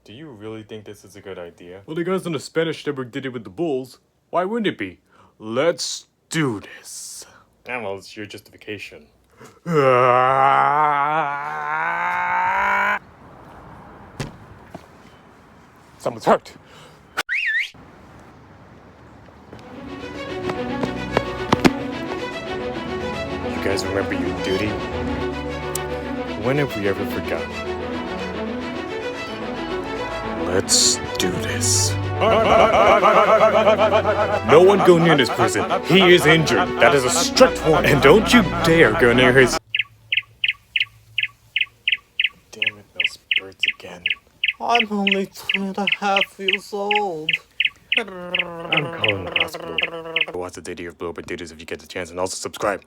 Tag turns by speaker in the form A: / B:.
A: Do you really think this is a good idea?
B: Well, the guys on the Spanish network did it with the Bulls. Why wouldn't it be? Let's do this.
A: Ah, well, it's your justification.
B: Someone's hurt.
A: You guys remember your duty? When have we ever forgotten? Let's do this.
B: No one go near this prison. He is injured. That is a strict warning. And don't you dare go near his...
A: Damn it, those birds again.
C: I'm only 2.5 years old.
A: I'm calling the hospital. Watch the video of Blow Up Duties if you get the chance, and also subscribe.